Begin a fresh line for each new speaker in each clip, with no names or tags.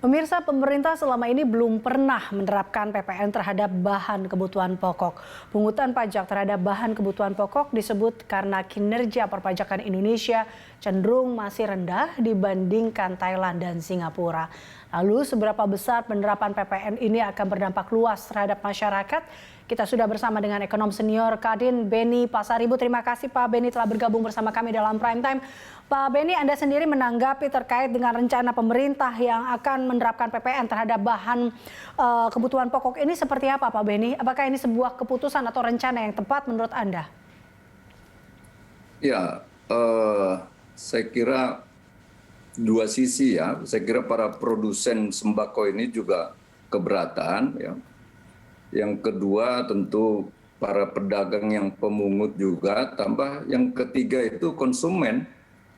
Pemirsa, pemerintah selama ini belum pernah menerapkan PPN terhadap bahan kebutuhan pokok. Pungutan pajak terhadap bahan kebutuhan pokok disebut karena kinerja perpajakan Indonesia cenderung masih rendah dibandingkan Thailand dan Singapura. Lalu seberapa besar penerapan PPN ini akan berdampak luas terhadap masyarakat? Kita sudah bersama dengan ekonom senior Kadin Beni Pasaribu. Terima kasih Pak Beni telah bergabung bersama kami dalam Prime Time. Pak Beni, Anda sendiri menanggapi terkait dengan rencana pemerintah yang akan menerapkan PPN terhadap bahan kebutuhan pokok ini seperti apa Pak Beni? Apakah ini sebuah keputusan atau rencana yang tepat menurut Anda?
Ya, saya kira dua sisi ya. Saya kira para produsen sembako ini juga keberatan ya. Yang kedua tentu para pedagang yang pemungut juga, tambah yang ketiga itu konsumen.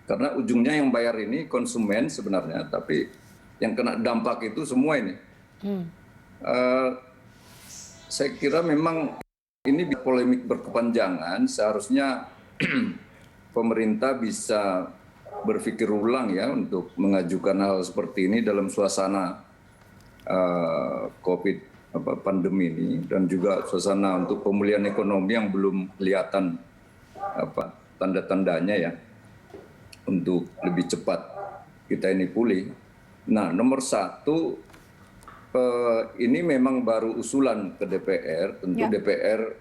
Karena ujungnya yang bayar ini konsumen sebenarnya, tapi yang kena dampak itu semua ini. Saya kira memang ini polemik berkepanjangan, seharusnya pemerintah bisa berpikir ulang ya untuk mengajukan hal seperti ini dalam suasana COVID pandemi ini, dan juga suasana untuk pemulihan ekonomi yang belum kelihatan tanda-tandanya ya untuk lebih cepat kita ini pulih. Nah, nomor satu, ini memang baru usulan ke DPR. Tentu ya. DPR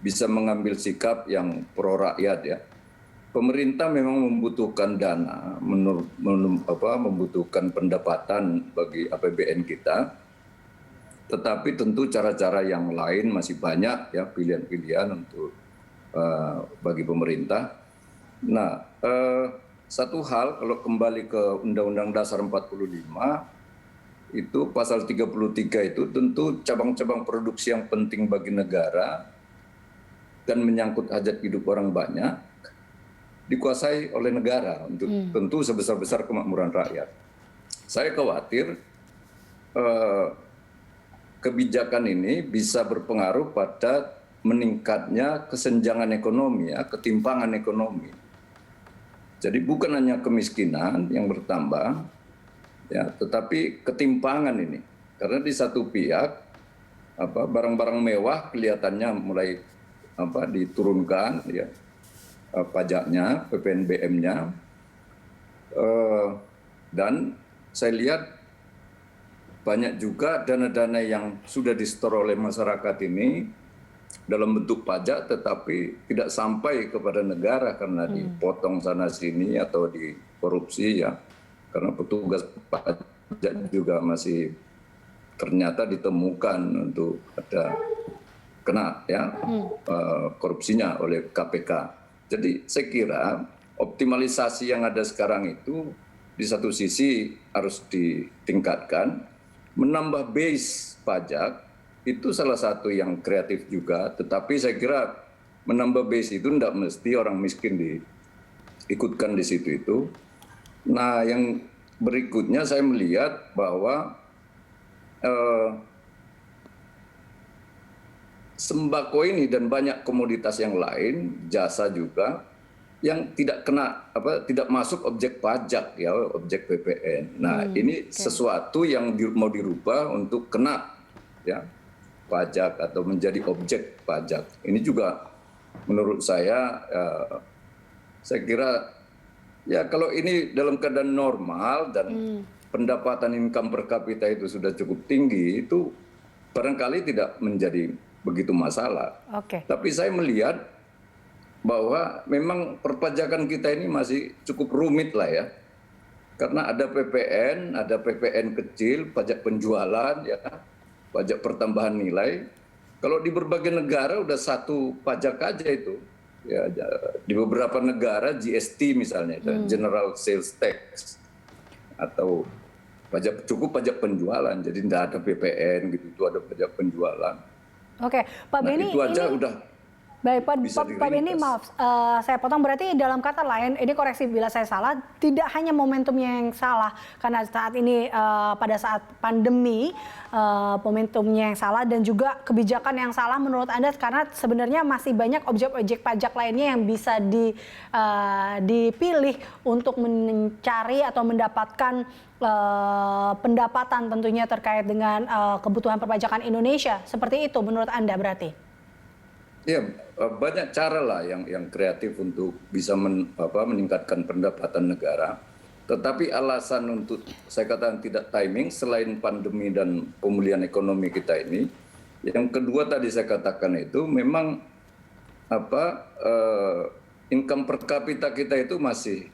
bisa mengambil sikap yang pro rakyat ya. Pemerintah memang membutuhkan dana, membutuhkan pendapatan bagi APBN kita. Tetapi tentu cara-cara yang lain masih banyak ya, pilihan-pilihan untuk bagi pemerintah. Nah, satu hal kalau kembali ke Undang-Undang Dasar 45, itu pasal 33 itu tentu cabang-cabang produksi yang penting bagi negara dan menyangkut hajat hidup orang banyak dikuasai oleh negara untuk tentu sebesar-besar kemakmuran rakyat. Saya khawatir kebijakan ini bisa berpengaruh pada meningkatnya kesenjangan ekonomi, ya, ketimpangan ekonomi. Jadi bukan hanya kemiskinan yang bertambah, ya, tetapi ketimpangan ini. Karena di satu pihak barang-barang mewah kelihatannya mulai diturunkan, ya, pajaknya, PPNBM-nya, dan saya lihat banyak juga dana-dana yang sudah disetor oleh masyarakat ini dalam bentuk pajak tetapi tidak sampai kepada negara karena dipotong sana sini atau dikorupsi ya. Karena petugas pajak juga masih ternyata ditemukan untuk ada kena ya korupsinya oleh KPK. Jadi saya kira optimalisasi yang ada sekarang itu di satu sisi harus ditingkatkan. Menambah base pajak itu salah satu yang kreatif juga, tetapi saya kira menambah base itu tidak mesti orang miskin diikutkan di situ itu. Nah, yang berikutnya saya melihat bahwa sembako ini dan banyak komoditas yang lain, jasa juga, yang tidak tidak masuk objek pajak ya, objek PPN. Nah, ini sesuatu yang mau dirubah untuk kena ya pajak atau menjadi objek pajak. Ini juga menurut saya kira ya kalau ini dalam keadaan normal dan pendapatan income per kapita itu sudah cukup tinggi, itu barangkali tidak menjadi begitu masalah. Tapi saya melihat bahwa memang perpajakan kita ini masih cukup rumit lah ya. Karena ada PPN kecil, pajak penjualan, ya, pajak pertambahan nilai. Kalau di berbagai negara udah satu pajak aja itu. Ya, di beberapa negara GST misalnya, General Sales Tax. Atau cukup pajak penjualan, jadi tidak ada PPN gitu, itu ada pajak penjualan.
Oke, Pak Beni,
itu aja udah.
Baik,
bisa
Pak Benny,
diringkas.
maaf, saya potong, berarti dalam kata lain, ini koreksi bila saya salah, tidak hanya momentumnya yang salah, karena saat ini pada saat pandemi, momentumnya yang salah dan juga kebijakan yang salah menurut Anda, karena sebenarnya masih banyak objek-objek pajak lainnya yang bisa dipilih untuk mencari atau mendapatkan pendapatan tentunya terkait dengan kebutuhan perpajakan Indonesia. Seperti itu menurut Anda berarti?
Ya, banyak cara lah yang kreatif untuk bisa meningkatkan pendapatan negara. Tetapi alasan untuk saya katakan tidak timing selain pandemi dan pemulihan ekonomi kita ini, yang kedua tadi saya katakan itu memang income per kapita kita itu masih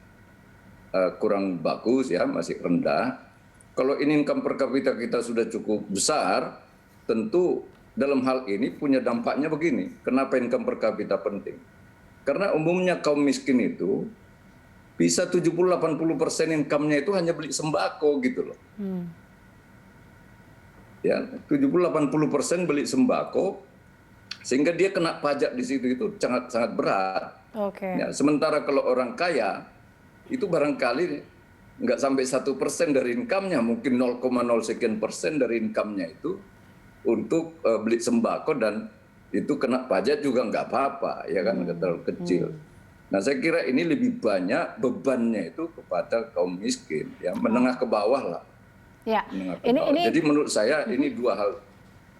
kurang bagus ya, masih rendah. Kalau ini income per kapita kita sudah cukup besar, tentu dalam hal ini punya dampaknya begini. Kenapa income per kapita penting? Karena umumnya kaum miskin itu bisa 70-80% income-nya itu hanya beli sembako gitu loh. Ya, 70-80% beli sembako, sehingga dia kena pajak di situ itu sangat berat. Ya, sementara kalau orang kaya itu barangkali nggak sampai 1% dari income-nya, mungkin 0,0 sekian persen dari income-nya itu untuk beli sembako, dan itu kena pajak juga nggak apa-apa, ya kan, nggak terlalu kecil. Nah, saya kira ini lebih banyak bebannya itu kepada kaum miskin, ya, menengah ke bawah lah.
Ya,
Menengah ke bawah. Jadi menurut saya ini dua hal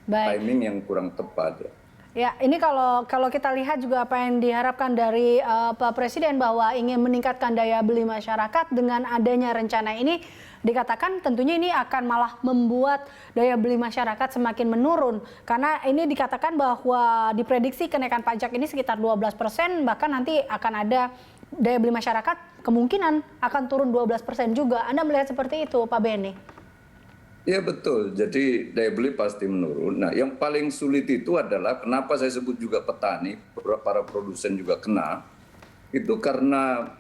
timing yang kurang tepat.
Ya, ini kalau kita lihat juga apa yang diharapkan dari Pak Presiden bahwa ingin meningkatkan daya beli masyarakat dengan adanya rencana ini, dikatakan tentunya ini akan malah membuat daya beli masyarakat semakin menurun. Karena ini dikatakan bahwa diprediksi kenaikan pajak ini sekitar 12%, bahkan nanti akan ada daya beli masyarakat kemungkinan akan turun 12% juga. Anda melihat seperti itu, Pak Benny?
Ya betul, jadi daya beli pasti menurun. Nah, yang paling sulit itu adalah kenapa saya sebut juga petani, para produsen juga kena, itu karena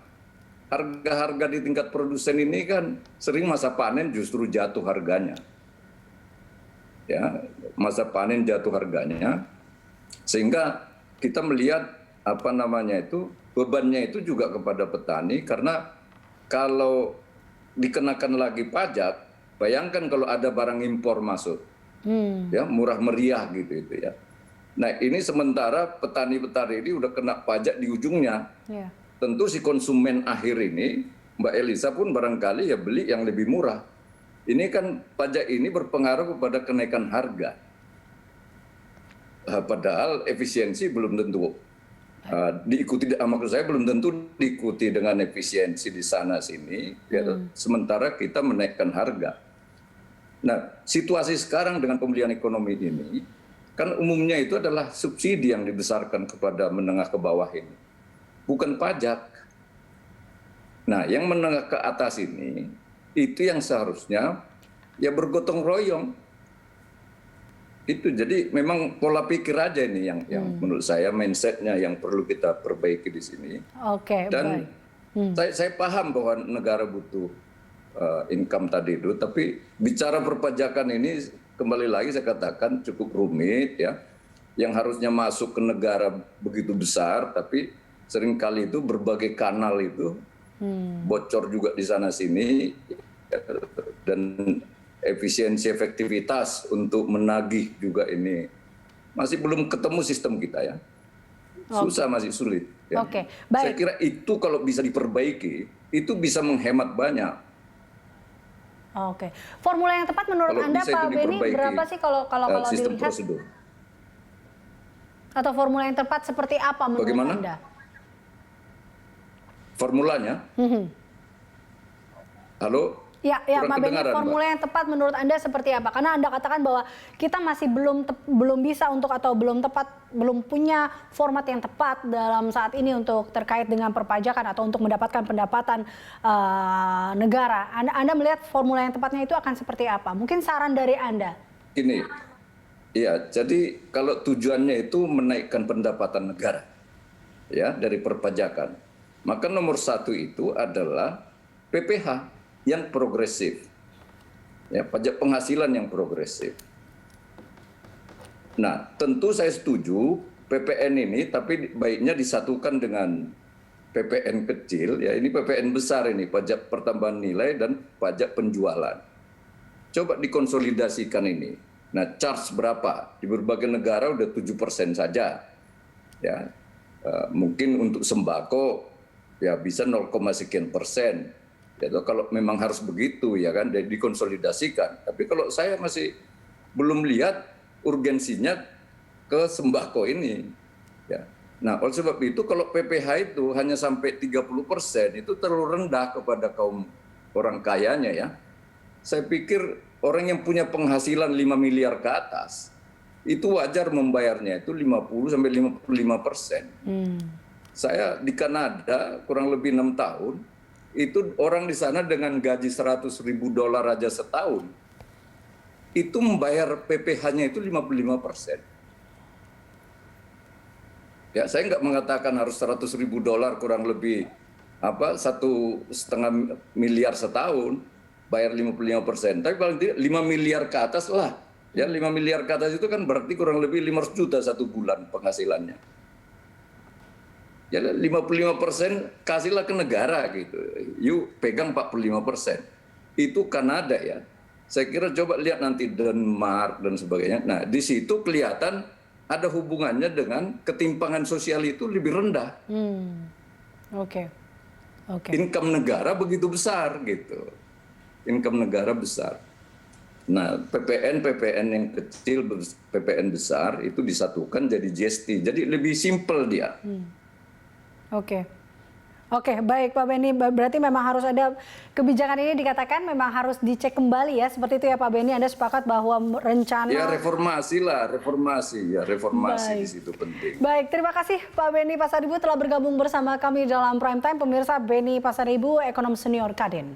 harga-harga di tingkat produsen ini kan sering masa panen justru jatuh harganya. Ya, masa panen jatuh harganya, sehingga kita melihat bebannya itu juga kepada petani, karena kalau dikenakan lagi pajak, bayangkan kalau ada barang impor masuk, ya murah meriah gitu itu ya. Nah, ini sementara petani-petani ini udah kena pajak di ujungnya. Tentu si konsumen akhir ini, Mbak Elisa pun barangkali ya beli yang lebih murah. Ini kan pajak ini berpengaruh kepada kenaikan harga. Padahal efisiensi belum tentu diikuti, maksud saya belum tentu diikuti dengan efisiensi di sana sini, ya, sementara kita menaikkan harga. Nah, situasi sekarang dengan pemulihan ekonomi ini, kan umumnya itu adalah subsidi yang dibesarkan kepada menengah ke bawah ini, bukan pajak. Nah, yang menengah ke atas ini, itu yang seharusnya ya bergotong royong. Itu jadi memang pola pikir aja ini yang menurut saya mindsetnya yang perlu kita perbaiki di sini. Dan saya paham bahwa negara butuh income tadi itu, tapi bicara perpajakan ini kembali lagi saya katakan cukup rumit ya, yang harusnya masuk ke negara begitu besar, tapi seringkali itu berbagai kanal itu bocor juga di sana sini, dan efisiensi efektivitas untuk menagih juga ini masih belum ketemu sistem kita ya, susah, masih sulit. Ya. Saya kira itu kalau bisa diperbaiki itu bisa menghemat banyak.
Formula yang tepat menurut Anda, Pak Benny, berapa sih kalau
sistem
dilihat?
Prosedur.
Atau formula yang tepat seperti apa menurut Anda?
Formulanya? Halo?
Ya, Pak Benny, formula yang tepat menurut Anda seperti apa? Karena Anda katakan bahwa kita masih belum bisa untuk, atau belum punya format yang tepat dalam saat ini untuk terkait dengan perpajakan atau untuk mendapatkan pendapatan negara. Anda melihat formula yang tepatnya itu akan seperti apa? Mungkin saran dari Anda.
Ini, ya, jadi kalau tujuannya itu menaikkan pendapatan negara, ya, dari perpajakan, maka nomor satu itu adalah PPh yang progresif, ya, pajak penghasilan yang progresif. Nah, tentu saya setuju PPN ini, tapi baiknya disatukan dengan PPN kecil, ya ini PPN besar ini, pajak pertambahan nilai dan pajak penjualan. Coba dikonsolidasikan ini. Nah, charge berapa? Di berbagai negara udah 7% saja. Ya, mungkin untuk sembako ya bisa 0, sekian persen. Ya, kalau memang harus begitu ya kan, dikonsolidasikan. Tapi kalau saya masih belum lihat urgensinya ke sembako ini. Ya. Nah, oleh sebab itu kalau PPh itu hanya sampai 30% itu terlalu rendah kepada kaum orang kayanya ya. Saya pikir orang yang punya penghasilan 5 miliar ke atas itu wajar membayarnya itu 50 sampai 55%. Saya di Kanada kurang lebih 6 tahun, itu orang di sana dengan gaji $100.000 aja setahun itu membayar PPh-nya itu 55%. Ya, saya nggak mengatakan harus $100.000 kurang lebih 1,5 miliar setahun bayar 55%. Tapi paling tidak 5 miliar ke atas lah. Ya, 5 miliar ke atas itu kan berarti kurang lebih 500 juta satu bulan penghasilannya. Ya, 55% kasihlah ke negara gitu. Yuk pegang 45%. Itu Kanada ya. Saya kira coba lihat nanti Denmark dan sebagainya. Nah, di situ kelihatan ada hubungannya dengan ketimpangan sosial itu lebih rendah.
Oke.
Income negara begitu besar gitu. Income negara besar. Nah, PPN yang kecil, PPN besar itu disatukan jadi GST. Jadi lebih simpel dia.
Oke, baik Pak Benny. Berarti memang harus ada kebijakan ini dikatakan memang harus dicek kembali ya. Seperti itu ya Pak Benny, Anda sepakat bahwa rencana...
Ya reformasi lah, reformasi. Ya reformasi di situ penting.
Baik, terima kasih Pak Benny Pasaribu telah bergabung bersama kami dalam Prime Time. Pemirsa, Benny Pasaribu, ekonom senior Kadin.